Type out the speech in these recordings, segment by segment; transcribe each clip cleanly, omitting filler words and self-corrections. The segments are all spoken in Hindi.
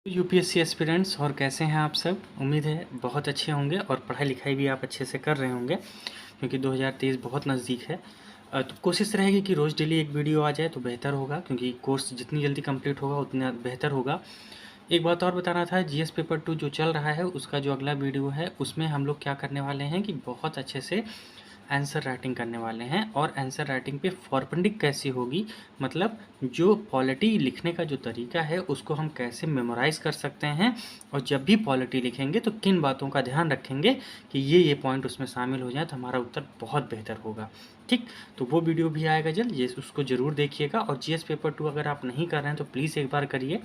यूपीएससी एस्पिरेंट्स और कैसे हैं आप सब। उम्मीद है बहुत अच्छे होंगे और पढ़ाई लिखाई भी आप अच्छे से कर रहे होंगे क्योंकि 2023 बहुत नज़दीक है। तो कोशिश रहेगी कि रोज़ डेली एक वीडियो आ जाए तो बेहतर होगा क्योंकि कोर्स जितनी जल्दी कंप्लीट होगा उतना बेहतर होगा। एक बात और बताना था, जीएस पेपर 2 जो चल रहा है उसका जो अगला वीडियो है उसमें हम लोग क्या करने वाले हैं कि बहुत अच्छे से आंसर राइटिंग करने वाले हैं। और आंसर राइटिंग पे फॉरवर्डिंग कैसी होगी, मतलब जो पॉलिटी लिखने का जो तरीका है उसको हम कैसे मेमोराइज़ कर सकते हैं और जब भी पॉलिटी लिखेंगे तो किन बातों का ध्यान रखेंगे कि ये पॉइंट उसमें शामिल हो जाए तो हमारा उत्तर बहुत बेहतर होगा। ठीक, तो वो वीडियो भी आएगा जल्द, ये उसको ज़रूर देखिएगा। और जीएस पेपर 2 अगर आप नहीं कर रहे हैं तो प्लीज़ एक बार करिए,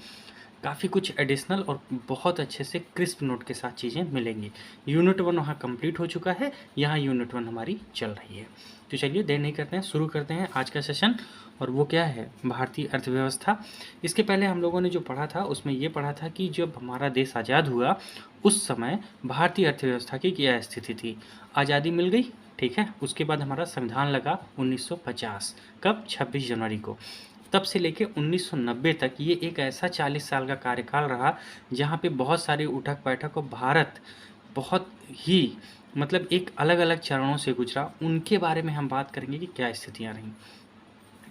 काफ़ी कुछ एडिशनल और बहुत अच्छे से क्रिस्प नोट के साथ चीज़ें मिलेंगी। यूनिट 1 वहाँ कंप्लीट हो चुका है, यहाँ यूनिट 1 हमारी चल रही है। तो चलिए देर नहीं करते हैं, शुरू करते हैं आज का सेशन। और वो क्या है, भारतीय अर्थव्यवस्था। इसके पहले हम लोगों ने जो पढ़ा था उसमें ये पढ़ा था कि जब हमारा देश आज़ाद हुआ उस समय भारतीय अर्थव्यवस्था की क्या स्थिति थी। आज़ादी मिल गई, ठीक है, उसके बाद हमारा संविधान लगा 1950, कब, 26 जनवरी को। तब से लेके 1990 तक ये एक ऐसा 40 साल का कार्यकाल रहा जहाँ पे बहुत सारी उठक बैठक और भारत बहुत ही मतलब एक अलग अलग चरणों से गुजरा। उनके बारे में हम बात करेंगे कि क्या स्थितियाँ रहीं।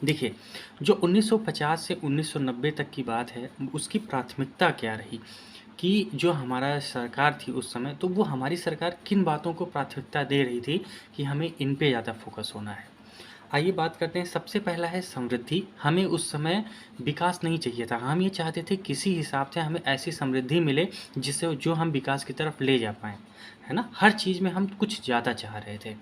देखिए, जो 1950 से 1990 तक की बात है उसकी प्राथमिकता क्या रही कि जो हमारा सरकार थी उस समय, तो वो हमारी सरकार किन बातों को प्राथमिकता दे रही थी कि हमें इन पे ज़्यादा फोकस होना है। आइए बात करते हैं। सबसे पहला है समृद्धि। हमें उस समय विकास नहीं चाहिए था, हम ये चाहते थे किसी हिसाब से हमें ऐसी समृद्धि मिले जिससे जो हम विकास की तरफ ले जा पाएँ, है ना? हर चीज़ में हम कुछ ज़्यादा चाह रहे थे।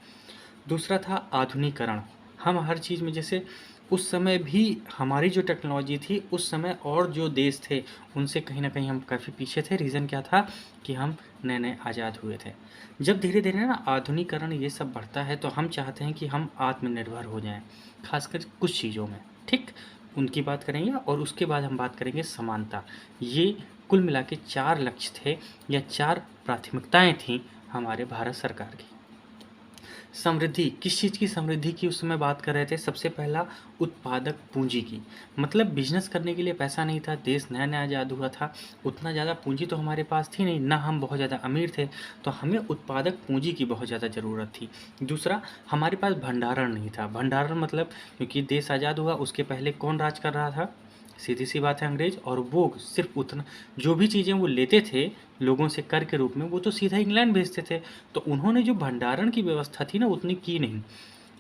दूसरा था आधुनिकरण। हम हर चीज़ में जैसे उस समय भी हमारी जो टेक्नोलॉजी थी उस समय और जो देश थे उनसे कहीं न कहीं हम काफ़ी पीछे थे। रीज़न क्या था कि हम नए-नए आज़ाद हुए थे। जब धीरे-धीरे ना आधुनिकरण ये सब बढ़ता है तो हम चाहते हैं कि हम आत्मनिर्भर हो जाएँ, ख़ासकर कुछ चीज़ों में, ठीक? उनकी बात करेंगे और उसके बाद हम बात करेंगे समानता। ये कुल मिला के 4 लक्ष्य थे या 4 प्राथमिकताएँ थीं हमारे भारत सरकार की। समृद्धि, किस चीज़ की समृद्धि की उस समय बात कर रहे थे? सबसे पहला उत्पादक पूँजी की, मतलब बिज़नेस करने के लिए पैसा नहीं था, देश नया-नया आज़ाद हुआ था, उतना ज़्यादा पूँजी तो हमारे पास थी नहीं, ना हम बहुत ज़्यादा अमीर थे, तो हमें उत्पादक पूँजी की बहुत ज़्यादा ज़रूरत थी। दूसरा, हमारे पास भंडारण नहीं था। भंडारण मतलब क्योंकि देश आज़ाद हुआ उसके पहले कौन राज कर रहा था? सीधी-सी बात है, अंग्रेज़। और वो सिर्फ़ उतना जो भी चीज़ें वो लेते थे लोगों से कर के रूप में, वो तो सीधा इंग्लैंड भेजते थे। तो उन्होंने जो भंडारण की व्यवस्था थी ना उतनी की नहीं।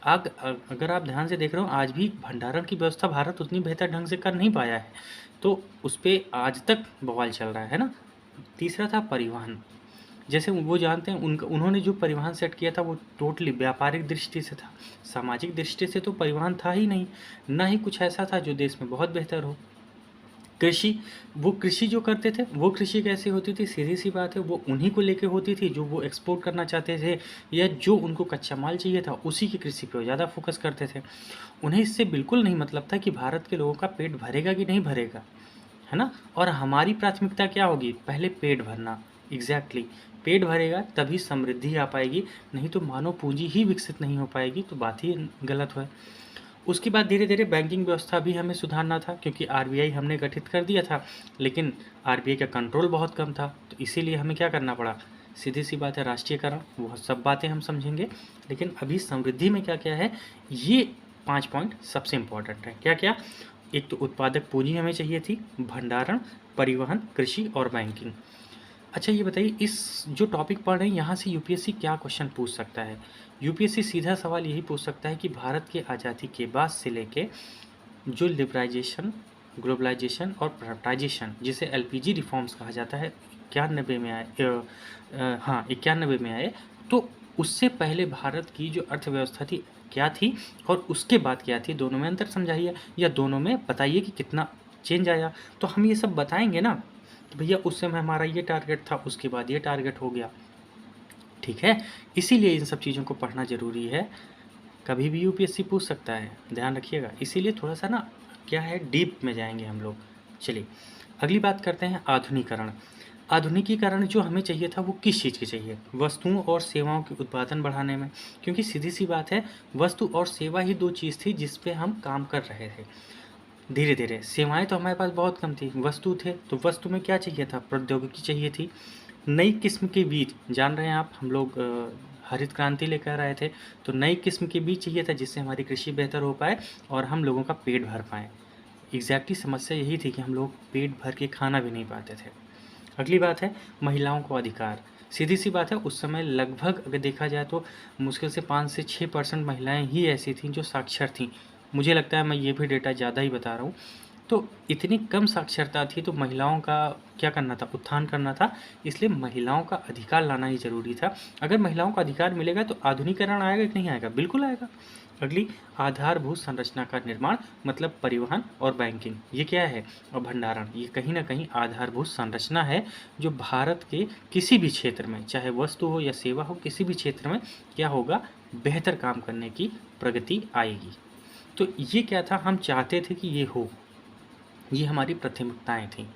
अगर आप ध्यान से देख रहे हो आज भी भंडारण की व्यवस्था भारत उतनी बेहतर ढंग से कर नहीं पाया है, तो उस पे आज तक बवाल चल रहा है ना? तीसरा था परिवहन। जैसे वो जानते हैं उन्होंने जो परिवहन सेट किया था वो टोटली व्यापारिक दृष्टि से था। सामाजिक दृष्टि से तो परिवहन था ही नहीं, ना ही कुछ ऐसा था जो देश में बहुत बेहतर हो। कृषि, वो कृषि जो करते थे, वो कृषि कैसे होती थी? सीधी-सी बात है, वो उन्हीं को लेके होती थी जो वो एक्सपोर्ट करना चाहते थे या जो उनको कच्चा माल चाहिए था, उसी की कृषि पे वो ज़्यादा फ़ोकस करते थे। उन्हें इससे बिल्कुल नहीं मतलब था कि भारत के लोगों का पेट भरेगा कि नहीं भरेगा, है ना? और हमारी प्राथमिकता क्या होगी? पहले पेट भरना, एग्ज़ैक्टली पेट भरेगा तभी समृद्धि आ पाएगी, नहीं तो मानव पूँजी ही विकसित नहीं हो पाएगी, तो बात ही गलत है। उसके बाद धीरे-धीरे बैंकिंग व्यवस्था भी हमें सुधारना था क्योंकि आरबीआई हमने गठित कर दिया था, लेकिन आरबीआई का कंट्रोल बहुत कम था, तो इसीलिए हमें क्या करना पड़ा? सीधी-सी बात है, राष्ट्रीयकरण। वो सब बातें हम समझेंगे, लेकिन अभी समृद्धि में क्या-क्या है, ये 5 पॉइंट सबसे इम्पोर्टेंट है। क्या-क्या? एक तो उत्पादक पूँजी हमें चाहिए थी, भंडारण, परिवहन, कृषि और बैंकिंग। अच्छा ये बताइए, इस जो टॉपिक पढ़ रहे हैं यहाँ से यूपीएससी क्या क्वेश्चन पूछ सकता है? यूपीएससी सीधा सवाल यही पूछ सकता है कि भारत की आज़ादी के बाद से लेके जो लिबराइजेशन, ग्लोबलाइजेशन और प्राइवेटाइजेशन जिसे एलपीजी रिफॉर्म्स कहा जाता है 91 में आए, हाँ 91 में आए, तो उससे पहले भारत की जो अर्थव्यवस्था थी क्या थी और उसके बाद क्या थी, दोनों में अंतर समझाइए या दोनों में बताइए कि कितना चेंज आया। तो हम ये सब बताएंगे ना कि भैया उस समय हमारा ये टारगेट था, उसके बाद ये टारगेट हो गया, ठीक है? इसीलिए इन सब चीज़ों को पढ़ना ज़रूरी है। कभी भी यूपीएससी पूछ सकता है, ध्यान रखिएगा। इसीलिए थोड़ा-सा ना क्या है, डीप में जाएँगे हम लोग। चलिए, अगली बात करते हैं आधुनिकीकरण। आधुनिकीकरण जो हमें चाहिए था वो किस चीज़ की चाहिए? वस्तुओं और सेवाओं के उत्पादन बढ़ाने में, क्योंकि सीधी-सी बात है, वस्तु और सेवा ही 2 चीज़ थी जिस पे हम काम कर रहे थे। धीरे धीरे सेवाएं तो हमारे पास बहुत कम थी, वस्तु थे तो वस्तु में क्या चाहिए था, प्रौद्योगिकी चाहिए थी। नई किस्म के बीज, जान रहे हैं आप, हम लोग हरित क्रांति लेकर आए थे, तो नई किस्म के बीज चाहिए था जिससे हमारी कृषि बेहतर हो पाए और हम लोगों का पेट भर पाए। एग्जैक्टली समस्या यही थी कि हम लोग पेट भर के खाना भी नहीं पाते थे। अगली बात है महिलाओं को अधिकार। सीधी सी बात है, उस समय लगभग अगर देखा जाए तो मुश्किल से 5 से 6% महिलाएं ही ऐसी थीं जो साक्षर थीं। मुझे लगता है मैं ये भी डेटा ज़्यादा ही बता रहा हूँ। तो इतनी कम साक्षरता थी तो महिलाओं का क्या करना था, उत्थान करना था, इसलिए महिलाओं का अधिकार लाना ही ज़रूरी था। अगर महिलाओं का अधिकार मिलेगा तो आधुनिकीकरण आएगा कि नहीं आएगा, बिल्कुल आएगा। अगली, आधारभूत संरचना का निर्माण, मतलब परिवहन और बैंकिंग, ये क्या है, और भंडारण, ये कहीं ना कहीं आधारभूत संरचना है जो भारत के किसी भी क्षेत्र में, चाहे वस्तु हो या सेवा हो, किसी भी क्षेत्र में क्या होगा, बेहतर काम करने की प्रगति आएगी। तो ये क्या था, हम चाहते थे कि ये हो, ये हमारी प्राथमिकताएं थी।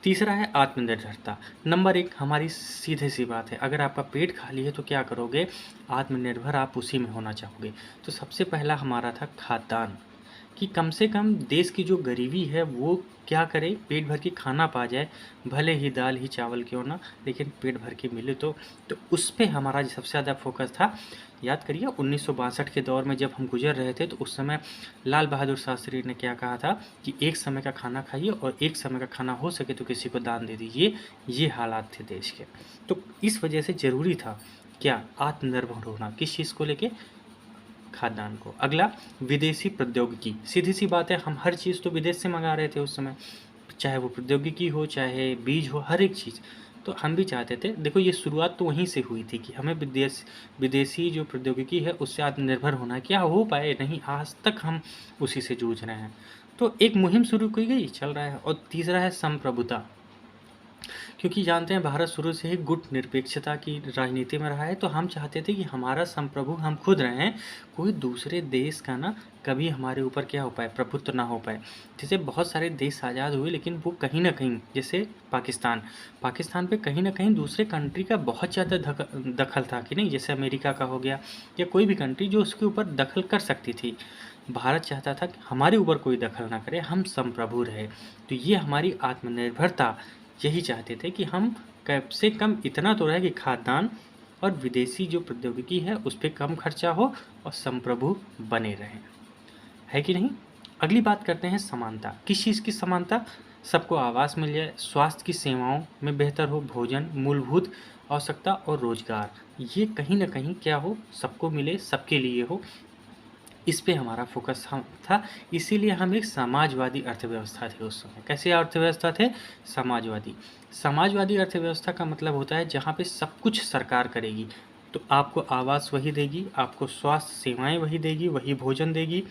तीसरा है आत्मनिर्भरता। नंबर 1 हमारी सीधे सी बात है, अगर आपका पेट खाली है तो क्या करोगे, आत्मनिर्भर आप उसी में होना चाहोगे। तो सबसे पहला हमारा था खाद्यान्न, कि कम से कम देश की जो गरीबी है वो क्या करे, पेट भर के खाना पा जाए, भले ही दाल ही चावल क्यों ना, लेकिन पेट भर के मिले तो उस पे हमारा सबसे ज़्यादा फोकस था। याद करिए 1962 के दौर में जब हम गुजर रहे थे तो उस समय लाल बहादुर शास्त्री ने क्या कहा था कि एक समय का खाना खाइए और एक समय का खाना हो सके तो किसी को दान दे दीजिए। ये हालात थे देश के। तो इस वजह से ज़रूरी था क्या, आत्मनिर्भर होना, किस चीज़ को लेके, खाद्यान्न को। अगला, विदेशी प्रौद्योगिकी। सीधी सी बात है, हम हर चीज़ तो विदेश से मंगा रहे थे उस समय, चाहे वो प्रौद्योगिकी हो चाहे बीज हो, हर एक चीज़। तो हम भी चाहते थे, देखो ये शुरुआत तो वहीं से हुई थी कि हमें विदेशी जो प्रौद्योगिकी है उससे आत्मनिर्भर होना है। क्या हो पाए, नहीं, आज तक हम उसी से जूझ रहे हैं। तो एक मुहिम शुरू की गई, चल रहा है। और तीसरा है संप्रभुता, क्योंकि जानते हैं भारत शुरू से ही गुट निरपेक्षता की राजनीति में रहा है, तो हम चाहते थे कि हमारा संप्रभु हम खुद रहें, कोई दूसरे देश का ना कभी हमारे ऊपर क्या हो पाए, प्रभुत्व ना हो पाए। जैसे बहुत सारे देश आज़ाद हुए लेकिन वो कहीं ना कहीं, जैसे पाकिस्तान पे कहीं ना कहीं दूसरे कंट्री का बहुत ज़्यादा दखल था कि नहीं, जैसे अमेरिका का हो गया या कोई भी कंट्री जो उसके ऊपर दखल कर सकती थी। भारत चाहता था कि हमारे ऊपर कोई दखल ना करे, हम संप्रभु रहे। तो ये हमारी आत्मनिर्भरता, यही चाहते थे कि हम कम से कम इतना तो रहे कि खाद्यान्न और विदेशी जो प्रौद्योगिकी है उस पर कम खर्चा हो और संप्रभु बने रहें, है कि नहीं। अगली बात करते हैं समानता। किस चीज़ की समानता, सबको आवास मिल जाए, स्वास्थ्य की सेवाओं में बेहतर हो, भोजन, मूलभूत आवश्यकता और रोजगार, ये कहीं ना कहीं क्या हो, सबको मिले, सबके लिए हो, इस पे हमारा फोकस था। इसीलिए हम एक समाजवादी अर्थव्यवस्था थे उस समय। कैसे अर्थव्यवस्था थे, समाजवादी। समाजवादी अर्थव्यवस्था का मतलब होता है जहाँ पे सब कुछ सरकार करेगी, तो आपको आवास वही देगी, आपको स्वास्थ्य सेवाएं वही देगी, वही भोजन देगी,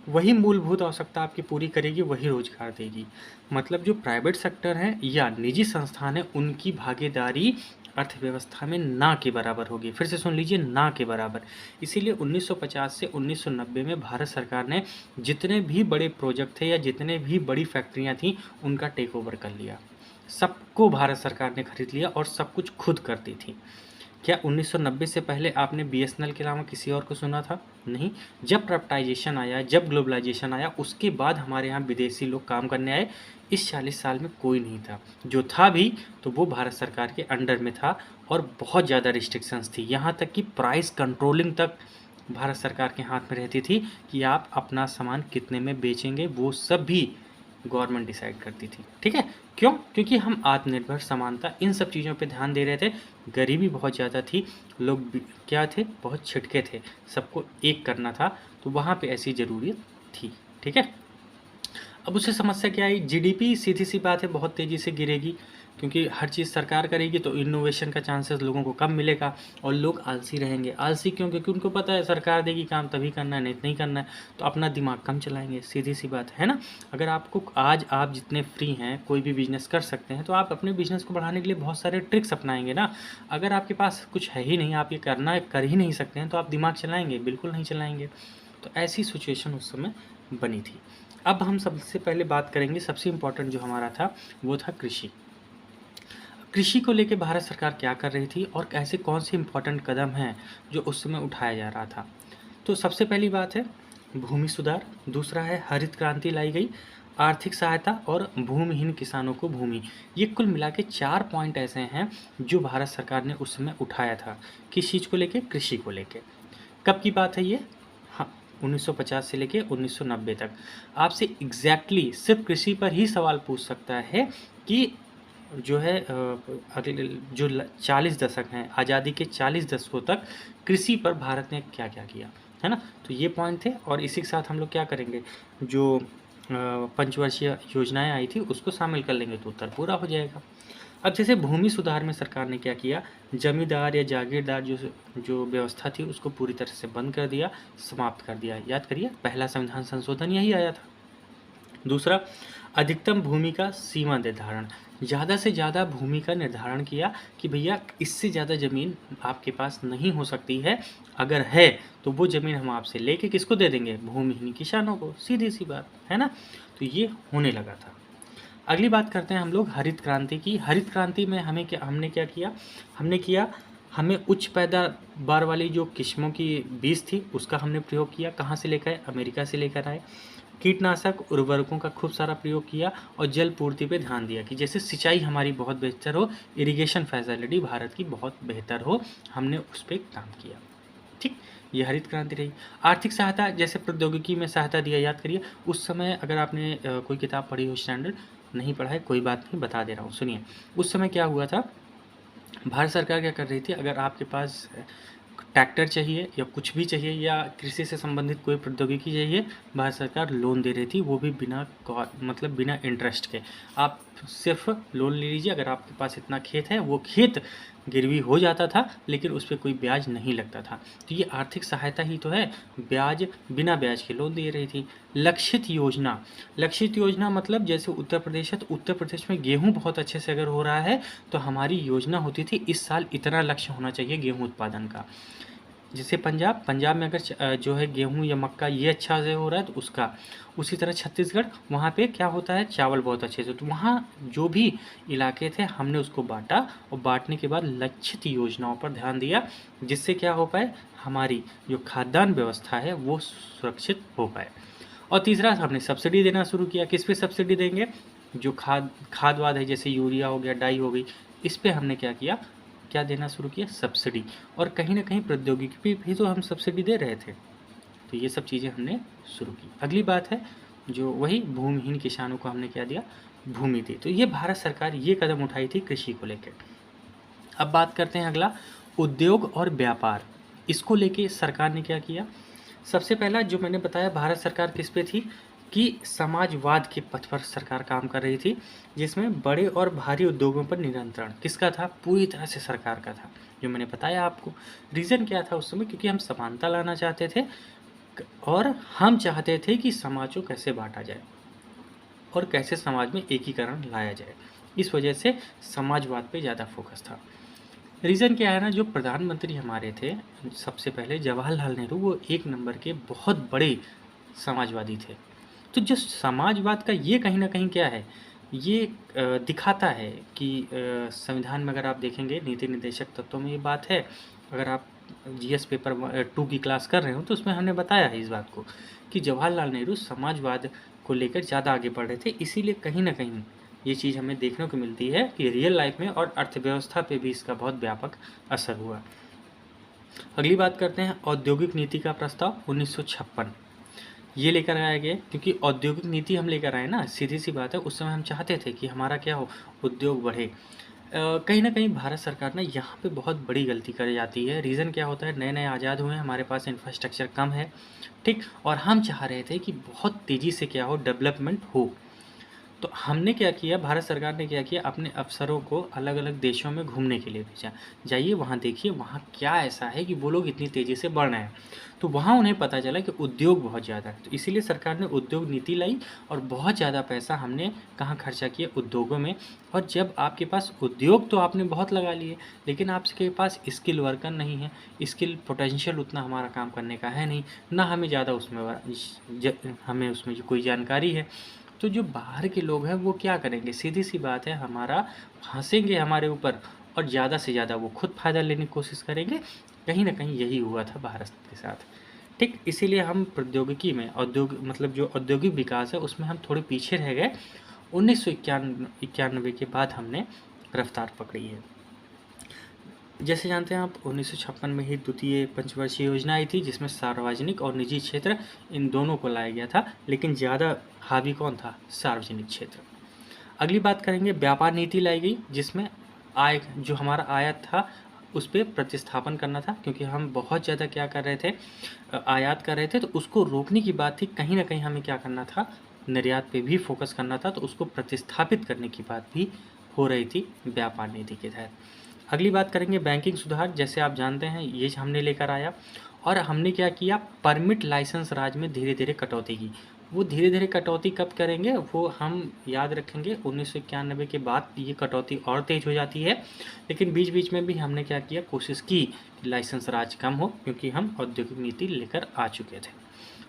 वही मूलभूत आवश्यकता आपकी पूरी करेगी, वही रोजगार देगी। मतलब जो प्राइवेट सेक्टर है या निजी संस्थान है उनकी भागीदारी अर्थव्यवस्था में ना के बराबर होगी। फिर से सुन लीजिए, ना के बराबर। इसीलिए 1950 से 1990 में भारत सरकार ने जितने भी बड़े प्रोजेक्ट थे या जितने भी बड़ी फैक्ट्रियां थीं उनका टेक ओवर कर लिया, सबको भारत सरकार ने खरीद लिया और सब कुछ खुद करती थी। क्या 1990 से पहले आपने बीएसएनएल के अलावा किसी और को सुना था, नहीं। जब प्राइवेटाइजेशन आया, जब ग्लोबलाइजेशन आया, उसके बाद हमारे यहाँ विदेशी लोग काम करने आए। इस 40 साल में कोई नहीं था, जो था भी तो वो भारत सरकार के अंडर में था और बहुत ज़्यादा रिस्ट्रिक्शंस थी, यहाँ तक कि प्राइस कंट्रोलिंग तक भारत सरकार के हाथ में रहती थी कि आप अपना सामान कितने में बेचेंगे, वो सब भी गवर्नमेंट डिसाइड करती थी। ठीक है, क्यों, क्योंकि हम आत्मनिर्भर, समानता, इन सब चीज़ों पे ध्यान दे रहे थे। गरीबी बहुत ज़्यादा थी, लोग क्या थे, बहुत छिटके थे, सबको एक करना था, तो वहाँ पे ऐसी ज़रूरत थी। ठीक है, अब उससे समस्या क्या आई, जीडीपी सीधी सी बात है बहुत तेज़ी से गिरेगी, क्योंकि हर चीज़ सरकार करेगी तो इनोवेशन का चांसेस लोगों को कम मिलेगा और लोग आलसी रहेंगे। आलसी क्यों, क्योंकि उनको पता है सरकार देगी काम तभी करना है, नहीं करना है, तो अपना दिमाग कम चलाएंगे, सीधी सी बात है ना। अगर आपको आज आप जितने फ्री हैं, कोई भी बिजनेस कर सकते हैं, तो आप अपने बिजनेस को बढ़ाने के लिए बहुत सारे ट्रिक्स अपनाएंगे ना। अगर आपके पास कुछ है ही नहीं, आप ये करना कर ही नहीं सकते हैं, तो आप दिमाग चलाएंगे, बिल्कुल नहीं चलाएंगे। तो ऐसी सिचुएशन उस समय बनी थी। अब हम सबसे पहले बात करेंगे, सबसे इम्पोर्टेंट जो हमारा था वो था कृषि। कृषि को लेकर भारत सरकार क्या कर रही थी और ऐसे कौन से इम्पोर्टेंट कदम हैं जो उस समय उठाया जा रहा था। तो सबसे पहली बात है भूमि सुधार, दूसरा है हरित क्रांति लाई गई, आर्थिक सहायता और भूमिहीन किसानों को भूमि। ये कुल मिला के 4 पॉइंट ऐसे हैं जो भारत सरकार ने उस समय उठाया था। किस चीज़ को लेके? कृषि को लेके। कब की बात है ये? हाँ, 1950 से लेके 1990 तक। आपसे एग्जैक्टली सिर्फ कृषि पर ही सवाल पूछ सकता है कि जो है अगले जो 40 दशक हैं, आज़ादी के 40 दशकों तक कृषि पर भारत ने क्या क्या किया, है ना? तो ये पॉइंट थे और इसी के साथ हम लोग क्या करेंगे, जो पंचवर्षीय योजनाएं आई थी उसको शामिल कर लेंगे तो उत्तर पूरा हो जाएगा। अब जैसे भूमि सुधार में सरकार ने क्या किया, जमींदार या जागीरदार जो जो व्यवस्था थी उसको पूरी तरह से बंद कर दिया, समाप्त कर दिया। याद करिए, पहला संविधान संशोधन यही आया था। दूसरा, अधिकतम भूमि का सीमा निर्धारण। ज़्यादा से ज़्यादा भूमि का निर्धारण किया कि भैया इससे ज़्यादा ज़मीन आपके पास नहीं हो सकती है, अगर है तो वो ज़मीन हम आपसे लेके किसको दे देंगे? भूमिहीन किसानों को। सीधी सी बात है ना? तो ये होने लगा था। अगली बात करते हैं हम लोग हरित क्रांति की। हरित क्रांति में हमने क्या किया? हमें उच्च पैदावार वाली जो किस्मों की बीज थी उसका हमने प्रयोग किया। कहाँ से लेकर आए? अमेरिका से लेकर आए। कीटनाशक उर्वरकों का खूब सारा प्रयोग किया और जल पूर्ति पे ध्यान दिया कि जैसे सिंचाई हमारी बहुत बेहतर हो, इरिगेशन फैसिलिटी भारत की बहुत बेहतर हो, हमने उस पर काम किया। ठीक, ये हरित क्रांति रही। आर्थिक सहायता, जैसे प्रौद्योगिकी में सहायता दिया। याद करिए, उस समय अगर आपने कोई किताब पढ़ी हो, स्टैंडर्ड नहीं पढ़ा है कोई बात नहीं, बता दे रहा हूँ, सुनिए। उस समय क्या हुआ था, भारत सरकार क्या कर रही थी, अगर आपके पास ट्रैक्टर चाहिए या कुछ भी चाहिए या कृषि से संबंधित कोई प्रौद्योगिकी चाहिए, भारत सरकार लोन दे रही थी, वो भी बिना इंटरेस्ट के। आप सिर्फ लोन ले लीजिए, अगर आपके पास इतना खेत है, वो खेत गिरवी हो जाता था लेकिन उस पर कोई ब्याज नहीं लगता था। तो ये आर्थिक सहायता ही तो है, बिना ब्याज के लोन दे रही थी। लक्षित योजना मतलब जैसे उत्तर प्रदेश है, तो उत्तर प्रदेश में गेहूँ बहुत अच्छे से अगर हो रहा है तो हमारी योजना होती थी इस साल इतना लक्ष्य होना चाहिए गेहूँ उत्पादन का। जैसे पंजाब में अगर जो है गेहूँ या मक्का ये अच्छा से हो रहा है तो उसका। उसी तरह छत्तीसगढ़, वहाँ पे क्या होता है, चावल बहुत अच्छे से। तो वहाँ जो भी इलाके थे हमने उसको बांटा और बांटने के बाद लक्षित योजनाओं पर ध्यान दिया, जिससे क्या हो पाए, हमारी जो खाद्यान्न व्यवस्था है वो सुरक्षित हो पाए। और तीसरा, हमने सब्सिडी देना शुरू किया। किस पे सब्सिडी देंगे? जो खाद वाद है, जैसे यूरिया हो गया, डाई हो गई, इस पे हमने क्या किया, क्या देना शुरू किया? सब्सिडी। और कहीं ना कहीं प्रौद्योगिकी पे भी तो हम सब्सिडी दे रहे थे। तो ये सब चीज़ें हमने शुरू की। अगली बात है जो वही भूमिहीन किसानों को हमने क्या दिया? भूमि दी। तो ये भारत सरकार ये कदम उठाई थी कृषि को लेकर। अब बात करते हैं अगला, उद्योग और व्यापार। इसको लेके सरकार ने क्या किया? सबसे पहला जो मैंने बताया, भारत सरकार किस पे थी कि समाजवाद के पथ पर सरकार काम कर रही थी, जिसमें बड़े और भारी उद्योगों पर नियंत्रण किसका था? पूरी तरह से सरकार का था, जो मैंने बताया आपको। रीज़न क्या था उस समय? क्योंकि हम समानता लाना चाहते थे और हम चाहते थे कि समाज को कैसे बांटा जाए और कैसे समाज में एकीकरण लाया जाए। इस वजह से समाजवाद पे ज़्यादा फोकस था। रीज़न क्या है ना, जो प्रधानमंत्री हमारे थे सबसे पहले जवाहरलाल नेहरू, वो एक नंबर के बहुत बड़े समाजवादी थे। तो जो समाजवाद का ये कहीं ना कहीं क्या है, ये दिखाता है कि संविधान में अगर आप देखेंगे नीति निर्देशक तत्वों में ये बात है। अगर आप जीएस पेपर 2 की क्लास कर रहे हो तो उसमें हमने बताया है इस बात को कि जवाहरलाल नेहरू समाजवाद को लेकर ज़्यादा आगे बढ़ रहे थे। इसीलिए कहीं ना कहीं ये चीज़ हमें देखने को मिलती है कि रियल लाइफ में और अर्थव्यवस्था पे भी इसका बहुत व्यापक असर हुआ। अगली बात करते हैं औद्योगिक नीति का प्रस्ताव 1956 ये लेकर आया गया, क्योंकि औद्योगिक नीति हम लेकर आए ना, सीधी सी बात है, उस समय हम चाहते थे कि हमारा क्या हो, उद्योग बढ़े। कहीं ना कहीं भारत सरकार ना यहाँ पे बहुत बड़ी गलती कर जाती है। रीज़न क्या होता है, नए नए आज़ाद हुए हैं, हमारे पास इंफ्रास्ट्रक्चर कम है, ठीक, और हम चाह रहे थे कि बहुत तेज़ी से क्या हो, डेवलपमेंट हो। तो हमने क्या किया, भारत सरकार ने क्या किया, अपने अफसरों को अलग अलग देशों में घूमने के लिए भेजा। जाइए वहाँ देखिए वहाँ क्या ऐसा है कि वो लोग इतनी तेज़ी से बढ़ रहे हैं। तो वहाँ उन्हें पता चला कि उद्योग बहुत ज़्यादा है, तो इसीलिए सरकार ने उद्योग नीति लाई और बहुत ज़्यादा पैसा हमने कहाँ खर्चा किया? उद्योगों में। और जब आपके पास उद्योग तो आपने बहुत लगा लिए, लेकिन आपके पास स्किल वर्कर नहीं है, स्किल पोटेंशियल उतना हमारा काम करने का है नहीं, ना हमें ज़्यादा हमें उसमें जो कोई जानकारी है। तो जो बाहर के लोग हैं वो क्या करेंगे? सीधी सी बात है, हमारा हंसेंगे हमारे ऊपर और ज़्यादा से ज़्यादा वो खुद फ़ायदा लेने की कोशिश करेंगे। कहीं ना कहीं यही हुआ था भारत के साथ। ठीक, इसीलिए हम प्रौद्योगिकी में मतलब जो औद्योगिक विकास है उसमें हम थोड़े पीछे रह गए। 1991 के बाद हमने रफ्तार पकड़ी है। जैसे जानते हैं आप, 1956 में ही द्वितीय पंचवर्षीय योजना आई थी, जिसमें सार्वजनिक और निजी क्षेत्र इन दोनों को लाया गया था, लेकिन ज़्यादा हावी कौन था? सार्वजनिक क्षेत्र। अगली बात करेंगे, व्यापार नीति लाई गई, जिसमें जो हमारा आयात था उस पर प्रतिस्थापन करना था, क्योंकि हम बहुत ज़्यादा क्या कर रहे थे, आयात कर रहे थे, तो उसको रोकने की बात थी। कहीं ना कहीं हमें क्या करना था, निर्यात पे भी फोकस करना था, तो उसको प्रतिस्थापित करने की बात भी हो रही थी व्यापार नीति के तहत। अगली बात करेंगे बैंकिंग सुधार। जैसे आप जानते हैं, ये हमने लेकर आया, और हमने क्या किया, परमिट लाइसेंस राज में धीरे धीरे कटौती की। वो धीरे धीरे कटौती कब करेंगे वो हम याद रखेंगे, 1991 के बाद ये कटौती और तेज हो जाती है, लेकिन बीच बीच में भी हमने क्या किया, कोशिश की कि लाइसेंस राज कम हो, क्योंकि हम औद्योगिक नीति लेकर आ चुके थे।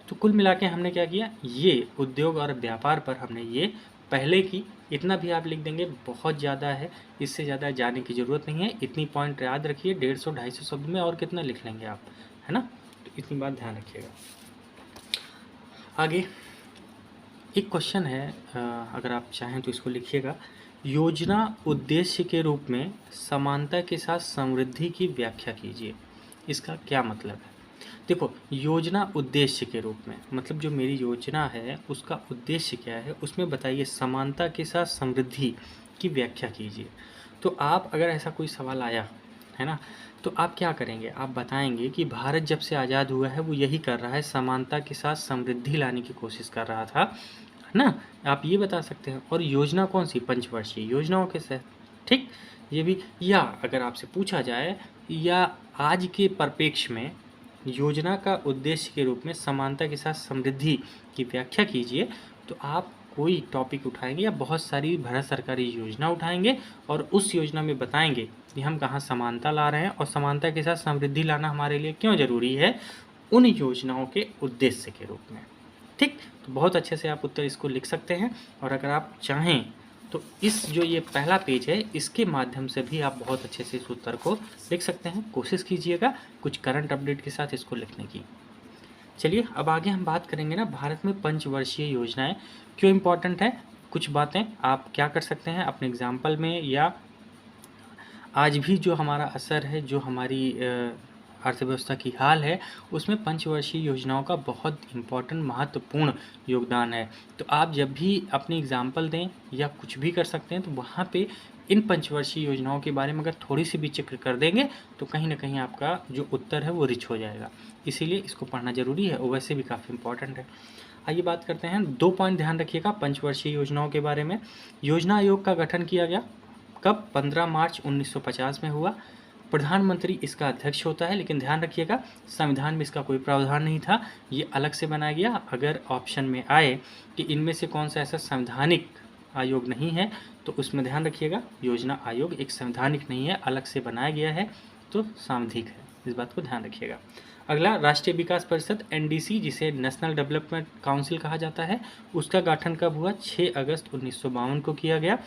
तो कुल मिला के हमने क्या किया, ये उद्योग और व्यापार पर हमने ये पहले की, इतना भी आप लिख देंगे, बहुत ज़्यादा है, इससे ज़्यादा जाने की ज़रूरत नहीं है। इतनी पॉइंट याद रखिए, 150-250 शब्द में और कितना लिख लेंगे आप, है ना? तो इतनी बात ध्यान रखिएगा। आगे एक क्वेश्चन है, अगर आप चाहें तो इसको लिखिएगा। योजना उद्देश्य के रूप में समानता के साथ समृद्धि की व्याख्या कीजिए। इसका क्या मतलब है? देखो, योजना उद्देश्य के रूप में मतलब जो मेरी योजना है उसका उद्देश्य क्या है, उसमें बताइए समानता के साथ समृद्धि की व्याख्या कीजिए। तो आप अगर ऐसा कोई सवाल आया है ना, तो आप क्या करेंगे, आप बताएंगे कि भारत जब से आज़ाद हुआ है वो यही कर रहा है, समानता के साथ समृद्धि लाने की कोशिश कर रहा था, है ना? आप ये बता सकते हैं। और योजना कौन सी? पंचवर्षीय योजनाओं के साथ, ठीक, ये भी। या अगर आपसे पूछा जाए, या आज के परिप्रेक्ष्य में योजना का उद्देश्य के रूप में समानता के साथ समृद्धि की व्याख्या कीजिए, तो आप कोई टॉपिक उठाएंगे या बहुत सारी भारत सरकारी योजना उठाएंगे और उस योजना में बताएंगे कि हम कहाँ समानता ला रहे हैं और समानता के साथ समृद्धि लाना हमारे लिए क्यों ज़रूरी है, उन योजनाओं के उद्देश्य के रूप में। ठीक, तो बहुत अच्छे से आप उत्तर इसको लिख सकते हैं। और अगर आप चाहें तो इस जो ये पहला पेज है इसके माध्यम से भी आप बहुत अच्छे से इस उत्तर को लिख सकते हैं। कोशिश कीजिएगा कुछ करंट अपडेट के साथ इसको लिखने की। चलिए अब आगे हम बात करेंगे ना, भारत में पंचवर्षीय योजनाएं क्यों इम्पोर्टेंट है। कुछ बातें आप क्या कर सकते हैं अपने एग्जाम्पल में, या आज भी जो हमारा असर है, जो हमारी अर्थव्यवस्था की हाल है, उसमें पंचवर्षीय योजनाओं का बहुत इम्पोर्टेंट महत्वपूर्ण योगदान है। तो आप जब भी अपनी एग्जाम्पल दें या कुछ भी कर सकते हैं, तो वहाँ पे इन पंचवर्षीय योजनाओं के बारे में अगर थोड़ी सी भी जिक्र कर देंगे तो कहीं ना कहीं आपका जो उत्तर है वो रिच हो जाएगा। इसीलिए इसको पढ़ना जरूरी है और वैसे भी काफ़ी इम्पोर्टेंट है। आइए बात करते हैं, 2 पॉइंट ध्यान रखिएगा पंचवर्षीय योजनाओं के बारे में। योजना आयोग का गठन किया गया कब? 15 मार्च 1950 में हुआ। प्रधानमंत्री इसका अध्यक्ष होता है, लेकिन ध्यान रखिएगा संविधान में इसका कोई प्रावधान नहीं था, ये अलग से बनाया गया। अगर ऑप्शन में आए कि इनमें से कौन सा ऐसा संवैधानिक आयोग नहीं है, तो उसमें ध्यान रखिएगा योजना आयोग एक संवैधानिक नहीं है, अलग से बनाया गया है, तो सांविधिक है, इस बात को ध्यान रखिएगा। अगला, राष्ट्रीय विकास परिषद एनडीसी, जिसे नेशनल डेवलपमेंट काउंसिल कहा जाता है, उसका गठन कब हुआ? 6 अगस्त 1952 को किया गया,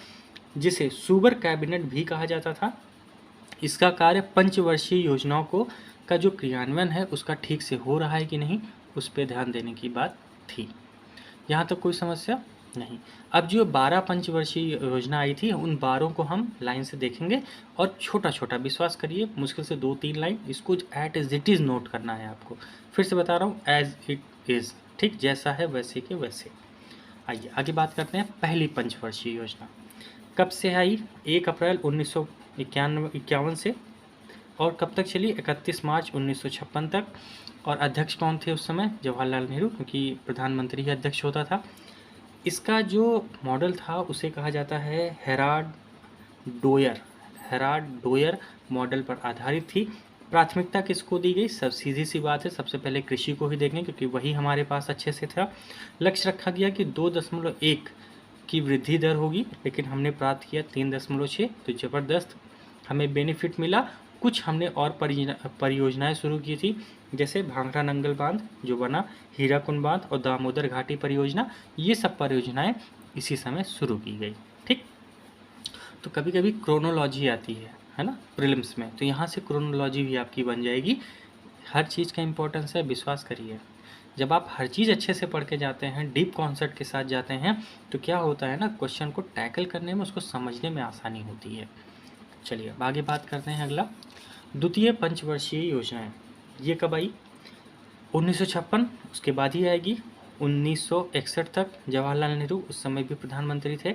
जिसे सुपर कैबिनेट भी कहा जाता था। इसका कार्य पंचवर्षीय योजनाओं को का जो क्रियान्वयन है उसका ठीक से हो रहा है कि नहीं, उस पर ध्यान देने की बात थी। यहाँ तक कोई समस्या नहीं। अब जो 12 पंचवर्षीय योजना आई थी, उन 12 को हम लाइन से देखेंगे और छोटा छोटा, विश्वास करिए मुश्किल से 2-3 लाइन, इसको एज इट इज़ नोट करना है आपको। फिर से बता रहा हूँ, एज इट इज़, ठीक, जैसा है वैसे के वैसे। आइए आगे बात करते हैं। पहली पंचवर्षीय योजना कब से आई? 1 अप्रैल 1951 से, और कब तक चली? 31 मार्च 1956 तक। और अध्यक्ष कौन थे उस समय? जवाहरलाल नेहरू, क्योंकि प्रधानमंत्री ही अध्यक्ष होता था। इसका जो मॉडल था उसे कहा जाता है हेराल्ड डोयर मॉडल पर आधारित थी। प्राथमिकता किसको दी गई? सब सीधी सी बात है, सबसे पहले कृषि को ही देखें, क्योंकि वही हमारे पास अच्छे से था। लक्ष्य रखा गया कि 2.1 की वृद्धि दर होगी, लेकिन हमने प्राप्त किया 3.6, तो ज़बरदस्त हमें बेनिफिट मिला। कुछ हमने और परियोजनाएं शुरू की थी, जैसे भांगड़ा नंगल बांध जो बना, हीराकुंड बांध और दामोदर घाटी परियोजना, ये सब परियोजनाएं इसी समय शुरू की गई। ठीक, तो कभी कभी क्रोनोलॉजी आती है ना प्रीलिम्स में, तो यहाँ से क्रोनोलॉजी भी आपकी बन जाएगी। हर चीज़ का इम्पोर्टेंस है, विश्वास करिए। जब आप हर चीज़ अच्छे से पढ़ के जाते हैं, डीप कॉन्सेप्ट के साथ जाते हैं, तो क्या होता है ना, क्वेश्चन को टैकल करने में, उसको समझने में आसानी होती है। चलिए अब आगे बात करते हैं। अगला, द्वितीय पंचवर्षीय योजनाएं, ये कब आई? 1956, उसके बाद ही आएगी। 1961 तक जवाहरलाल नेहरू उस समय भी प्रधानमंत्री थे।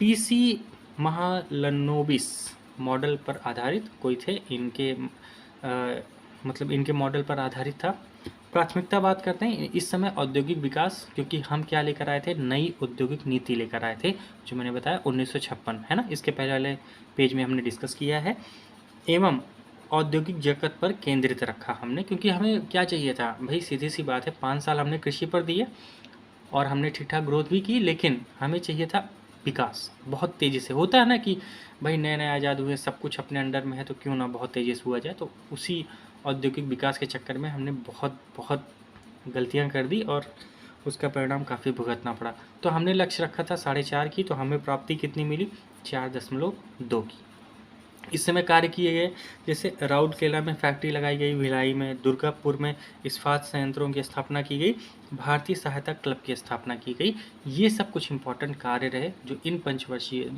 पीसी महालनोबिस मॉडल पर आधारित कोई थे, इनके मतलब इनके मॉडल पर आधारित था। प्राथमिकता बात करते हैं, इस समय औद्योगिक विकास, क्योंकि हम क्या लेकर आए थे, नई औद्योगिक नीति लेकर आए थे, जो मैंने बताया 1956 है ना, इसके पहले वाले पेज में हमने डिस्कस किया है। एवं औद्योगिक जगत पर केंद्रित रखा हमने, क्योंकि हमें क्या चाहिए था भाई, सीधी सी बात है, 5 साल हमने कृषि पर दिए और हमने ठीक ठाक ग्रोथ भी की, लेकिन हमें चाहिए था विकास बहुत तेज़ी से। होता है ना कि भाई नए नए आज़ाद हुए, सब कुछ अपने अंडर में है, तो क्यों ना बहुत तेज़ी से हुआ जाए। तो उसी औद्योगिक विकास के चक्कर में हमने बहुत बहुत गलतियां कर दी और उसका परिणाम काफ़ी भुगतना पड़ा। तो हमने लक्ष्य रखा था 4.5 की, तो हमें प्राप्ति कितनी मिली? 4.2 की। इस समय कार्य किए गए, जैसे राउरकेला में फैक्ट्री लगाई गई, भिलाई में, दुर्गापुर में इस्पात संयंत्रों की स्थापना की गई, भारतीय सहायता क्लब की स्थापना की गई। ये सब कुछ इम्पोर्टेंट कार्य रहे जो इन पंचवर्षीय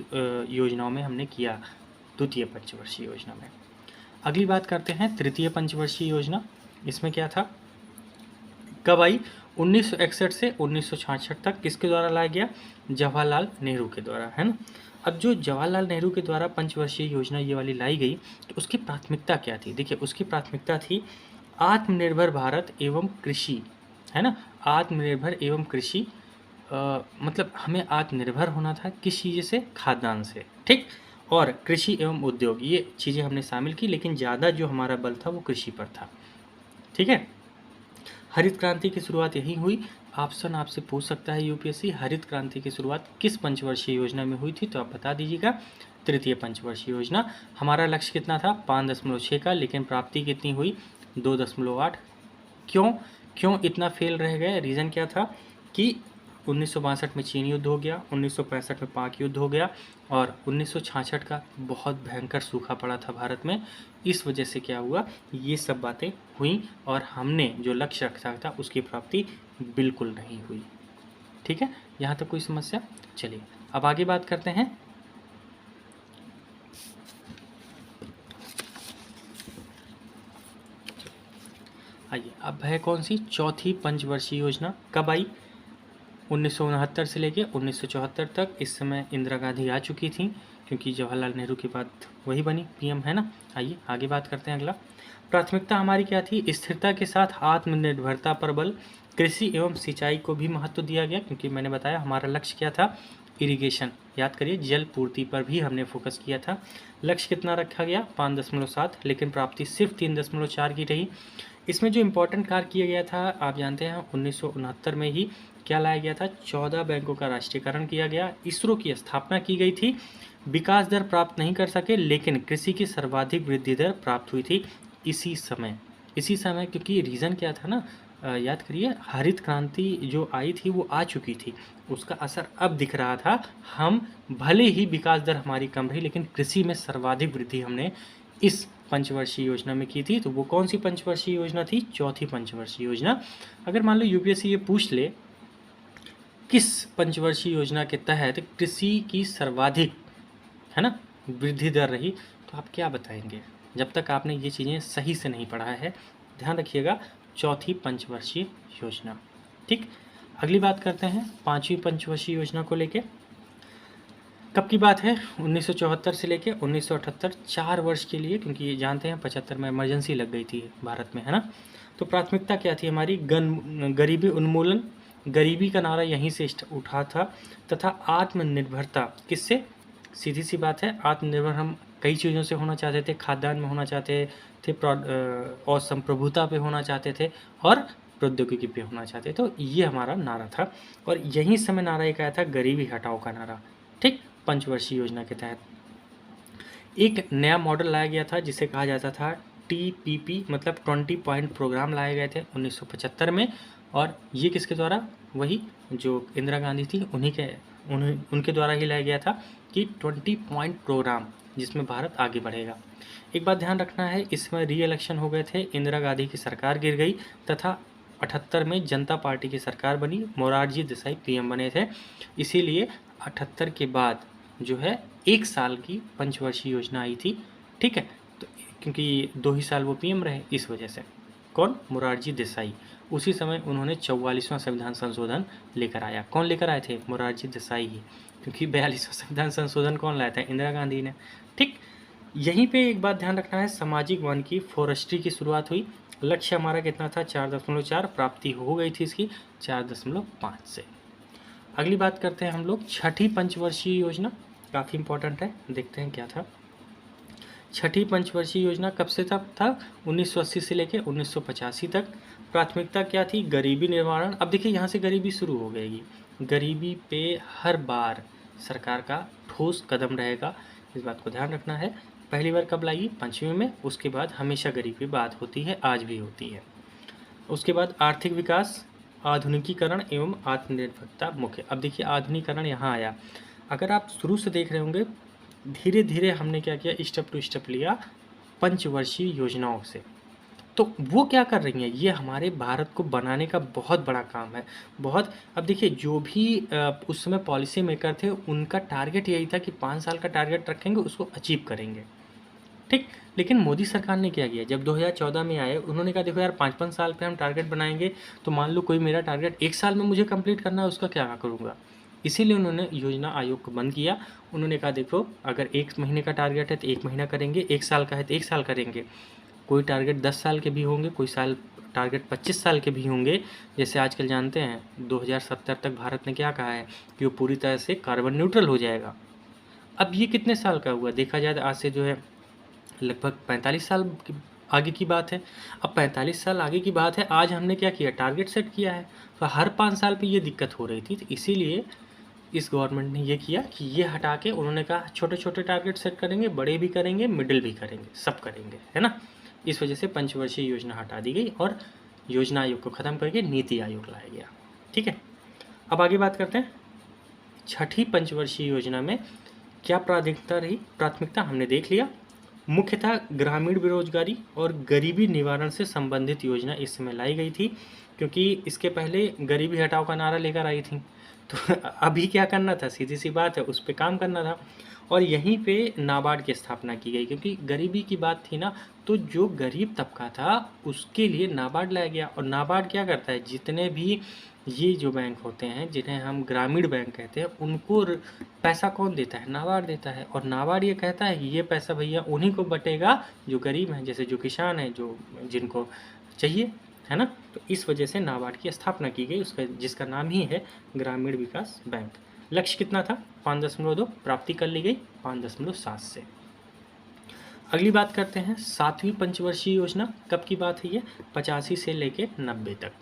योजनाओं में हमने किया, द्वितीय पंचवर्षीय योजना में। अगली बात करते हैं तृतीय पंचवर्षीय योजना। इसमें क्या था, कब आई? 1961 से 1966 तक किसके द्वारा लाया गया? जवाहरलाल नेहरू के द्वारा, है ना। अब जो जवाहरलाल नेहरू के द्वारा पंचवर्षीय योजना ये वाली लाई गई, तो उसकी प्राथमिकता क्या थी? देखिए, उसकी प्राथमिकता थी आत्मनिर्भर भारत एवं कृषि, है ना। आत्मनिर्भर एवं कृषि, मतलब हमें आत्मनिर्भर होना था किस चीज़ से? खाद्यान्न से, ठीक। और कृषि एवं उद्योग, ये चीज़ें हमने शामिल की, लेकिन ज़्यादा जो हमारा बल था वो कृषि पर था, ठीक है। हरित क्रांति की शुरुआत यहीं हुई। ऑप्शन आपसे पूछ सकता है यूपीएससी, हरित क्रांति की शुरुआत किस पंचवर्षीय योजना में हुई थी? तो आप बता दीजिएगा, तृतीय पंचवर्षीय योजना। हमारा लक्ष्य कितना था? 5.6 का, लेकिन प्राप्ति कितनी हुई? 2.8। क्यों क्यों इतना फेल रह गए? रीज़न क्या था कि 1962 में चीन युद्ध हो गया, 1965 में पाक युद्ध हो गया, और 1966 का बहुत भयंकर सूखा पड़ा था भारत में। इस वजह से क्या हुआ, ये सब बातें हुई और हमने जो लक्ष्य रखा था उसकी प्राप्ति बिल्कुल नहीं हुई, ठीक है। यहाँ तक कोई समस्या? चलिए अब आगे बात करते हैं। आइए, अब है कौन सी? चौथी पंचवर्षीय योजना। कब आई? 1969 से लेके 1974 तक। इस समय इंदिरा गांधी आ चुकी थी, क्योंकि जवाहरलाल नेहरू के बाद वही बनी पीएम, है ना। आइए आगे बात करते हैं। अगला, प्राथमिकता हमारी क्या थी? स्थिरता के साथ आत्मनिर्भरता पर बल, कृषि एवं सिंचाई को भी महत्व दिया गया, क्योंकि मैंने बताया हमारा लक्ष्य क्या था? इरिगेशन, याद करिए, जल पूर्ति पर भी हमने फोकस किया था। लक्ष्य कितना रखा गया? 5.7, लेकिन प्राप्ति सिर्फ 3.4 की रही। इसमें जो इम्पोर्टेंट कार्य किया गया था, आप जानते हैं 1969 में ही क्या लाया गया था? 14 बैंकों का राष्ट्रीयकरण किया गया, इसरो की स्थापना की गई थी। विकास दर प्राप्त नहीं कर सके, लेकिन कृषि की सर्वाधिक वृद्धि दर प्राप्त हुई थी इसी समय, क्योंकि रीज़न क्या था ना, याद करिए, हरित क्रांति जो आई थी वो आ चुकी थी, उसका असर अब दिख रहा था। हम भले ही विकास दर हमारी कम रही, लेकिन कृषि में सर्वाधिक वृद्धि हमने इस पंचवर्षीय योजना में की थी। तो वो कौन सी पंचवर्षीय योजना थी? चौथी पंचवर्षीय योजना। अगर मान लो यूपीएससी ये पूछ ले किस पंचवर्षीय योजना के तहत कृषि की सर्वाधिक, है ना, वृद्धि दर रही, तो आप क्या बताएंगे? जब तक आपने ये चीज़ें सही से नहीं पढ़ा है, ध्यान रखिएगा, चौथी पंचवर्षीय योजना, ठीक। अगली बात करते हैं पांचवी पंचवर्षीय योजना को लेके। कब की बात है? 1974 से लेके 1978, 4 वर्ष के लिए, क्योंकि ये जानते हैं 75 में इमरजेंसी लग गई थी भारत में, है ना। तो प्राथमिकता क्या थी हमारी? गरीबी उन्मूलन, गरीबी का नारा यहीं से उठा था, तथा आत्मनिर्भरता। किससे? सीधी सी बात है, आत्मनिर्भर हम कई चीज़ों से होना चाहते थे, खाद्यान्न में होना चाहते थे, और संप्रभुता पे होना चाहते थे, और प्रौद्योगिकी पे होना चाहते। तो ये हमारा नारा था, और यहीं समय नारा एक आया था, गरीबी हटाओ का नारा, ठीक। पंचवर्षीय योजना के तहत एक नया मॉडल लाया गया था, जिसे कहा जाता था टीपीपी, मतलब 20 पॉइंट प्रोग्राम लाए गए थे 1975 में। और ये किसके द्वारा? वही जो इंदिरा गांधी थी उनके द्वारा ही लाया गया था कि 20 पॉइंट प्रोग्राम, जिसमें भारत आगे बढ़ेगा। एक बात ध्यान रखना है, इसमें री इलेक्शन हो गए थे, इंदिरा गांधी की सरकार गिर गई तथा 78 में जनता पार्टी की सरकार बनी, मोरारजी देसाई पीएम बने थे। इसीलिए 78 के बाद जो है 1 साल की पंचवर्षीय योजना आई थी, ठीक है। तो क्योंकि 2 ही साल वो पीएम रहे, इस वजह से। कौन? मोरारजी देसाई। उसी समय उन्होंने 44वां संविधान संशोधन लेकर आया। कौन लेकर आए थे? मोरारजी देसाई ही, क्योंकि 42वां संविधान संशोधन कौन लाया था? इंदिरा गांधी ने, ठीक। यहीं पे एक बात ध्यान रखना है, सामाजिक वन की फॉरेस्ट्री की शुरुआत हुई। लक्ष्य हमारा कितना था? 4.4, प्राप्ति हो गई थी इसकी 4.5 से। अगली बात करते हैं हम लोग छठी पंचवर्षीय योजना, काफ़ी इंपॉर्टेंट है, देखते हैं क्या था। छठी पंचवर्षीय योजना कब से तक था? 1980 से लेकर 1985 तक। प्राथमिकता क्या थी? गरीबी निवारण। अब देखिए यहाँ से गरीबी शुरू हो गएगी। गरीबी पे हर बार सरकार का ठोस कदम रहेगा, इस बात को ध्यान रखना है। पहली बार कब लाई? 5वीं में। उसके बाद हमेशा गरीबी पे बात होती है, आज भी होती है। उसके बाद आर्थिक विकास, आधुनिकीकरण एवं आत्मनिर्भरता मुख्य। अब देखिए आधुनिकीकरण यहाँ आया। अगर आप शुरू से देख रहे होंगे, धीरे धीरे हमने क्या किया? स्टेप टू स्टेप लिया पंचवर्षीय योजनाओं से। तो वो क्या कर रही हैं? ये हमारे भारत को बनाने का बहुत बड़ा काम है, बहुत। अब देखिए जो भी उस समय पॉलिसी मेकर थे, उनका टारगेट यही था कि 5 साल का टारगेट रखेंगे, उसको अचीव करेंगे, ठीक। लेकिन मोदी सरकार ने क्या किया? जब 2014 में आए, उन्होंने कहा देखो यार 5-5 साल पे हम टारगेट बनाएंगे, तो मान लो कोई मेरा टारगेट 1 साल में मुझे कंप्लीट करना है, उसका क्या करूँगा? इसीलिए उन्होंने योजना आयोग को बंद किया। उन्होंने कहा देखो अगर 1 महीने का टारगेट है तो 1 महीना करेंगे, 1 साल का है तो 1 साल करेंगे। कोई टारगेट 10 साल के भी होंगे, कोई साल टारगेट 25 साल के भी होंगे। जैसे आजकल जानते हैं 2070 तक भारत ने क्या कहा है कि वो पूरी तरह से कार्बन न्यूट्रल हो जाएगा। अब ये कितने साल का हुआ? देखा जाए तो आज से जो है लगभग 45 साल आगे की बात है। अब 45 साल आगे की बात है, आज हमने क्या किया? टारगेट सेट किया है। तो हर 5 साल पे ये दिक्कत हो रही थी, तो इसीलिए इस गवर्नमेंट ने ये किया कि ये हटा के उन्होंने कहा छोटे छोटे टारगेट सेट करेंगे, बड़े भी करेंगे, मिडिल भी करेंगे, सब करेंगे, है ना। इस वजह से पंचवर्षीय योजना हटा दी गई और योजना आयोग को ख़त्म करके नीति आयोग लाया गया, ठीक है। अब आगे बात करते हैं छठी पंचवर्षीय योजना में क्या प्राथमिकता रही। प्राथमिकता हमने देख लिया, मुख्यतः ग्रामीण बेरोजगारी और गरीबी निवारण से संबंधित योजना इस समय लाई गई थी, क्योंकि इसके पहले गरीबी हटाओ का नारा लेकर आई थी। तो अभी क्या करना था? सीधी सी बात है, उस पर काम करना था। और यहीं पे नाबार्ड की स्थापना की गई, क्योंकि गरीबी की बात थी ना, तो जो गरीब तबका था उसके लिए नाबार्ड लाया गया। और नाबार्ड क्या करता है? जितने भी ये जो बैंक होते हैं जिन्हें हम ग्रामीण बैंक कहते हैं, उनको पैसा कौन देता है? नाबार्ड देता है। और नाबार्ड ये कहता है कि ये पैसा भैया उन्हीं को बटेगा जो गरीब हैं, जैसे जो किसान हैं, जो जिनको चाहिए, है ना। तो इस वजह से नाबार्ड की स्थापना की गई, उसका जिसका नाम ही है ग्रामीण विकास बैंक। लक्ष्य कितना था? 5.2, प्राप्ति कर ली गई 5.7 से। अगली बात करते हैं 7वीं पंचवर्षीय योजना, कब की बात है ये? 85 से लेके 90 तक।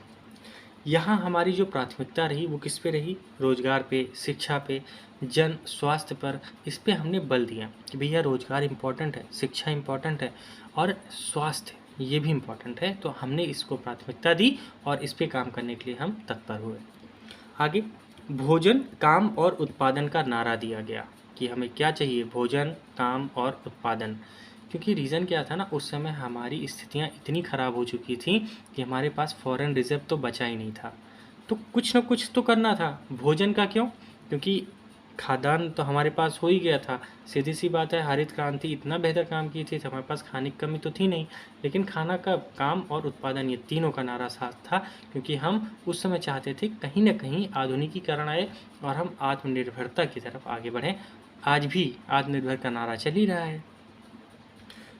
यहाँ हमारी जो प्राथमिकता रही वो किस पे रही? रोजगार पे, शिक्षा पे, जन स्वास्थ्य पर। इस पे हमने बल दिया कि भैया रोजगार इम्पोर्टेंट है, शिक्षा इम्पोर्टेंट है और स्वास्थ्य ये भी इम्पोर्टेंट है। तो हमने इसको प्राथमिकता दी और इस पे काम करने के लिए हम तत्पर हुए। आगे भोजन, काम और उत्पादन का नारा दिया गया कि हमें क्या चाहिए? भोजन, काम और उत्पादन। क्योंकि रीज़न क्या था ना, उस समय हमारी स्थितियाँ इतनी ख़राब हो चुकी थी कि हमारे पास फॉरेन रिजर्व तो बचा ही नहीं था, तो कुछ ना कुछ तो करना था। भोजन का क्यों? क्योंकि खाद्यान्न तो हमारे पास हो ही गया था, सीधी सी बात है, हरित क्रांति इतना बेहतर काम की थी तो हमारे पास खाने की कमी तो थी नहीं। लेकिन खाना का, काम और उत्पादन, ये तीनों का नारा साथ था, क्योंकि हम उस समय चाहते थे कहीं ना कहीं आधुनिकीकरण आए और हम आत्मनिर्भरता की तरफ आगे बढ़ें। आज भी आत्मनिर्भर का नारा चल ही रहा है।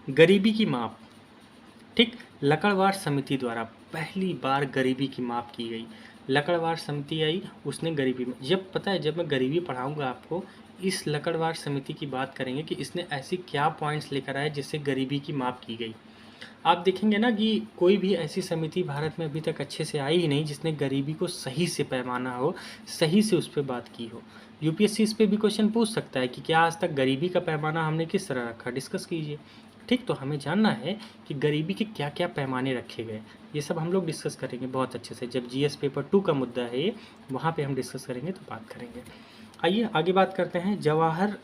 गरीबी की माप, ठीक। लकड़वार समिति द्वारा पहली बार गरीबी की माप की गई। लकड़वार समिति आई, उसने गरीबी में, जब पता है जब मैं गरीबी पढ़ाऊंगा आपको, इस लकड़वार समिति की बात करेंगे कि इसने ऐसी क्या पॉइंट्स लेकर आए जिससे गरीबी की माप की गई। आप देखेंगे ना कि कोई भी ऐसी समिति भारत में अभी तक अच्छे से आई ही नहीं जिसने गरीबी को सही से पैमाना हो, सही से उस पर बात की हो। यूपीएससी इस पर भी क्वेश्चन पूछ सकता है कि क्या आज तक गरीबी का पैमाना हमने किस तरह रखा, डिस्कस कीजिए, ठीक। तो हमें जानना है कि गरीबी के क्या क्या पैमाने रखे गए, ये सब हम लोग डिस्कस करेंगे बहुत अच्छे से। जब जीएस पेपर 2 का मुद्दा है ये, वहाँ पे हम डिस्कस करेंगे तो बात करेंगे। आइए आगे बात करते हैं जवाहर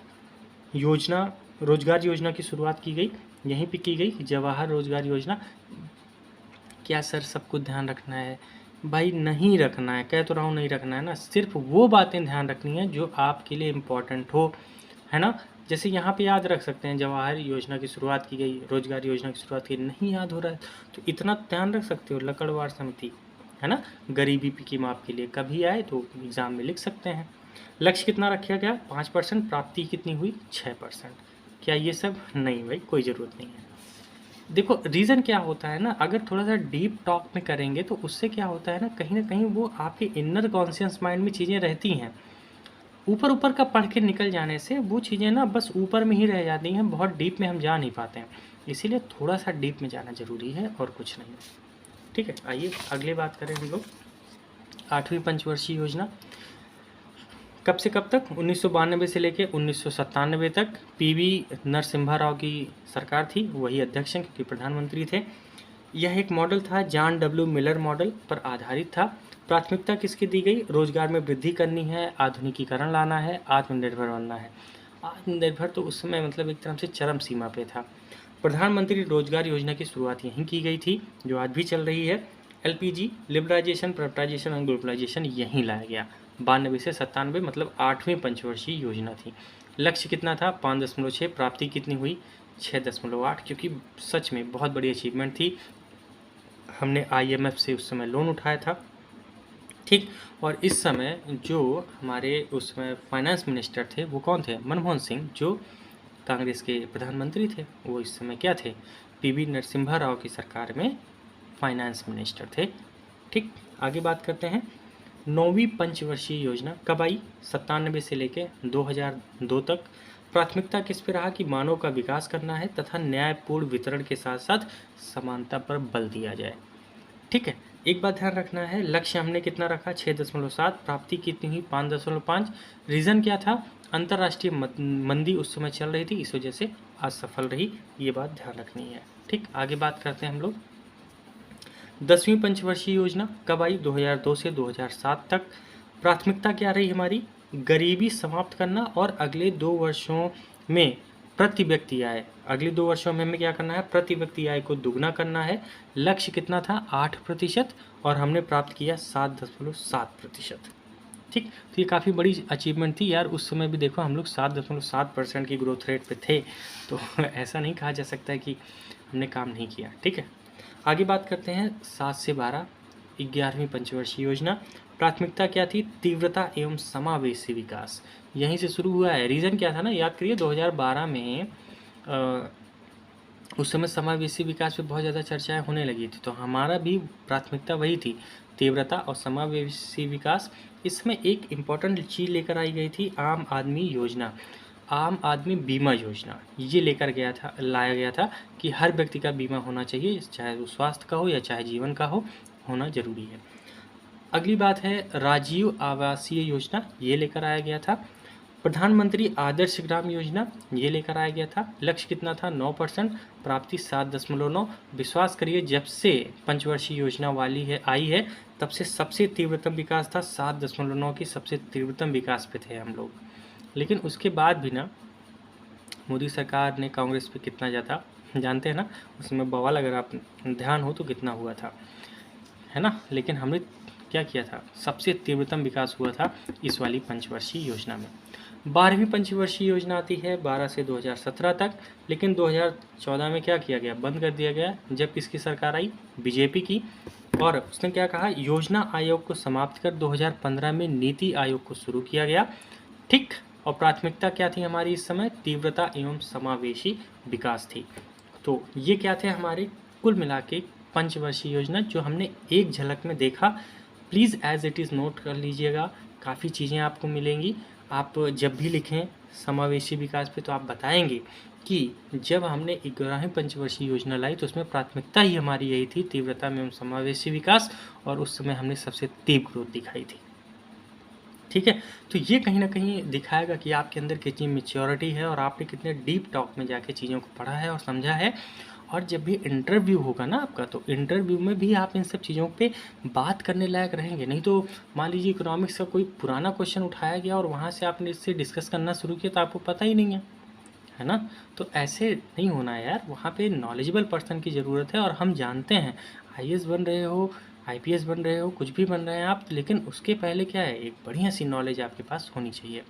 योजना रोजगार योजना की शुरुआत की गई, यहीं पे की गई, जवाहर रोजगार योजना। क्या सर सब कुछ ध्यान रखना है? भाई नहीं रखना है, कह तो रहा हूँ नहीं रखना है ना, सिर्फ वो बातें ध्यान रखनी है जो आपके लिए इम्पोर्टेंट हो, है ना। जैसे यहाँ पे याद रख सकते हैं, जवाहर योजना की शुरुआत की गई, रोजगार योजना की शुरुआत की, नहीं याद हो रहा है तो इतना ध्यान रख सकते हो, लकड़वार समिति, है ना, गरीबी की माप के लिए कभी आए तो एग्जाम में लिख सकते हैं। लक्ष्य कितना रखा गया? 5%, प्राप्ति कितनी हुई? 6%। क्या ये सब? नहीं भाई, कोई ज़रूरत नहीं है। देखो रीज़न क्या होता है ना, अगर थोड़ा सा डीप टॉक में करेंगे तो उससे क्या होता है ना कहीं वो आपके इनर कॉन्शियस माइंड में चीज़ें रहती हैं, ऊपर ऊपर का पढ़ के निकल जाने से वो चीज़ें ना बस ऊपर में ही रह जाती हैं, बहुत डीप में हम जा नहीं पाते हैं, इसीलिए थोड़ा सा डीप में जाना ज़रूरी है और कुछ नहीं। ठीक है, आइए अगले बात करें हम लोग। 8वीं पंचवर्षीय योजना कब से कब तक? 1992 से लेकर 1997 तक। पीवी नरसिम्हा राव की सरकार थी, वही अध्यक्ष हैं क्योंकि प्रधानमंत्री थे। यह एक मॉडल था, जॉन डब्ल्यू मिलर मॉडल पर आधारित था। प्राथमिकता किसकी दी गई? रोजगार में वृद्धि करनी है, आधुनिकीकरण लाना है, आत्मनिर्भर बनना है। आत्मनिर्भर तो उस समय मतलब एक तरह से चरम सीमा पे था। प्रधानमंत्री रोजगार योजना की शुरुआत यहीं की गई थी, जो आज भी चल रही है। एलपीजी, लिबरलाइजेशन, प्राइवेटाइजेशन और ग्लोबलाइजेशन यहीं लाया गया। 92 से 97 मतलब 8वीं पंचवर्षीय योजना थी। लक्ष्य कितना था? 5.6। प्राप्ति कितनी हुई? 6.8, क्योंकि सच में बहुत बड़ी अचीवमेंट थी। हमने आईएमएफ से उस समय लोन उठाया था, ठीक। और इस समय जो हमारे उस समय फाइनेंस मिनिस्टर थे वो कौन थे? मनमोहन सिंह, जो कांग्रेस के प्रधानमंत्री थे। वो इस समय क्या थे? पीवी नरसिम्हा राव की सरकार में फाइनेंस मिनिस्टर थे, ठीक। आगे बात करते हैं। 9वीं पंचवर्षीय योजना कब आई? 97 से लेके 2002 तक। प्राथमिकता किस पे रहा? कि मानव का विकास करना है तथा न्यायपूर्ण वितरण के साथ साथ समानता पर बल दिया जाए, ठीक है। एक बात ध्यान रखना है, लक्ष्य हमने कितना रखा? 6.7। प्राप्ति कितनी हुई? 5.5। रीज़न क्या था? अंतर्राष्ट्रीय मंदी उस समय चल रही थी, इस वजह से असफल रही, ये बात ध्यान रखनी है, ठीक। आगे बात करते हैं हम लोग। 10वीं पंचवर्षीय योजना कब आई? 2002 से 2007 तक। प्राथमिकता क्या रही हमारी? गरीबी समाप्त करना और अगले 2 वर्षों में प्रति व्यक्ति आय, अगले 2 वर्षों में हमें क्या करना है? प्रति व्यक्ति आय को दुगना करना है। लक्ष्य कितना था? 8% और हमने प्राप्त किया 7.7%, ठीक। तो ये काफ़ी बड़ी अचीवमेंट थी यार, उस समय भी देखो हम लोग 7.7% की ग्रोथ रेट पे थे, तो ऐसा नहीं कहा जा सकता है कि हमने काम नहीं किया, ठीक है। आगे बात करते हैं 7 से 12, 11वीं पंचवर्षीय योजना। प्राथमिकता क्या थी? तीव्रता एवं समावेशी विकास, यहीं से शुरू हुआ है। रीज़न क्या था ना, याद करिए 2012 में उस समय समावेशी विकास पे बहुत ज़्यादा चर्चाएं होने लगी थी, तो हमारा भी प्राथमिकता वही थी, तीव्रता और समावेशी विकास। इसमें एक इम्पॉर्टेंट चीज़ लेकर आई गई थी, आम आदमी योजना, आम आदमी बीमा योजना, ये लेकर लाया गया था कि हर व्यक्ति का बीमा होना चाहिए, चाहे वो स्वास्थ्य का हो या चाहे जीवन का हो, होना जरूरी है। अगली बात है राजीव आवासीय योजना, ये लेकर आया गया था। प्रधानमंत्री आदर्श ग्राम योजना, ये लेकर आया गया था। लक्ष्य कितना था? 9%, प्राप्ति 7.9। विश्वास करिए जब से पंचवर्षीय योजना आई है तब से सबसे तीव्रतम विकास था, 7.9 की सबसे तीव्रतम विकास पे थे हम लोग। लेकिन उसके बाद भी ना मोदी सरकार ने कांग्रेस पे कितना ज़्यादा, जानते हैं ना, उसमें बवाल अगर आप ध्यान हो तो कितना हुआ था, है ना। लेकिन हमने क्या किया था? सबसे तीव्रतम विकास हुआ था इस वाली पंचवर्षीय योजना में। 12वीं पंचवर्षीय योजना आती है 12 से 2017 तक, लेकिन 2014 में क्या किया गया? बंद कर दिया गया, जब किसकी सरकार आई? बीजेपी की। और उसने क्या कहा? योजना आयोग को समाप्त कर 2015 में नीति आयोग को शुरू किया गया, ठीक। और प्राथमिकता क्या थी हमारी इस समय? तीव्रता एवं समावेशी विकास थी। तो ये क्या थे हमारे कुल मिला के पंचवर्षीय योजना, जो हमने एक झलक में देखा। Please as it is note कर लीजिएगा, काफ़ी चीज़ें आपको मिलेंगी। आप जब भी लिखें समावेशी विकास पे तो आप बताएंगे कि जब हमने 11वीं पंचवर्षीय योजना लाई तो उसमें प्राथमिकता ही हमारी यही थी, तीव्रता एवं समावेशी विकास, और उस समय हमने सबसे तीव्र ग्रोथ दिखाई थी, ठीक है। तो ये कहीं ना कहीं दिखाएगा कि आपके अंदर कितनी मेच्योरिटी है और आपने कितने डीप टॉक में जाके चीज़ों को पढ़ा है और समझा है। और जब भी इंटरव्यू होगा ना आपका, तो इंटरव्यू में भी आप इन सब चीज़ों पे बात करने लायक रहेंगे। नहीं तो मान लीजिए इकोनॉमिक्स का कोई पुराना क्वेश्चन उठाया गया और वहाँ से आपने इससे डिस्कस करना शुरू किया तो आपको पता ही नहीं है है ना? तो ऐसे नहीं होना है यार, वहाँ पे नॉलेजेबल पर्सन की ज़रूरत है। और हम जानते हैं आईएएस बन रहे हो, आईपीएस बन रहे हो, कुछ भी बन रहे हैं आप, लेकिन उसके पहले क्या है, एक बढ़िया सी नॉलेज आपके पास होनी चाहिए।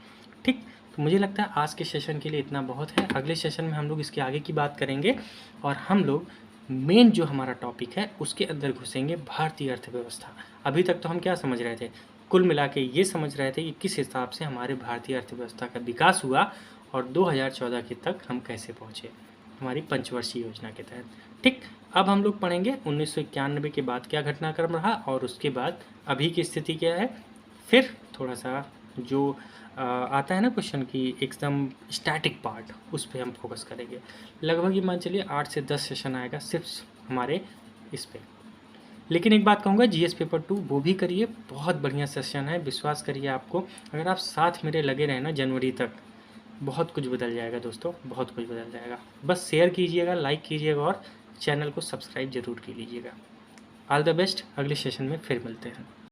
ठीक? तो मुझे लगता है आज के सेशन के लिए इतना बहुत है। अगले सेशन में हम लोग इसके आगे की बात करेंगे और हम लोग मेन जो हमारा टॉपिक है उसके अंदर घुसेंगे, भारतीय अर्थव्यवस्था। अभी तक तो हम क्या समझ रहे थे, कुल मिला के ये समझ रहे थे कि किस हिसाब से हमारे भारतीय अर्थव्यवस्था का विकास हुआ और 2014 के तक हम कैसे पहुँचे हमारी पंचवर्षीय योजना के तहत। ठीक, अब हम लोग पढ़ेंगे 1991 के बाद क्या घटनाक्रम रहा और उसके बाद अभी की स्थिति क्या है। फिर थोड़ा सा जो आता है ना क्वेश्चन की एकदम स्टैटिक पार्ट, उस पर हम फोकस करेंगे। लगभग ये मान चलिए 8 से 10 सेशन आएगा सिर्फ हमारे इस पे। लेकिन एक बात कहूँगा, जीएस पेपर 2 वो भी करिए, बहुत बढ़िया सेशन है, विश्वास करिए। आपको अगर आप साथ मेरे लगे रहे ना जनवरी तक, बहुत कुछ बदल जाएगा दोस्तों, बहुत कुछ बदल जाएगा। बस शेयर कीजिएगा, लाइक कीजिएगा और चैनल को सब्सक्राइब जरूर कर लीजिएगा। ऑल द बेस्ट, अगले सेशन में फिर मिलते हैं।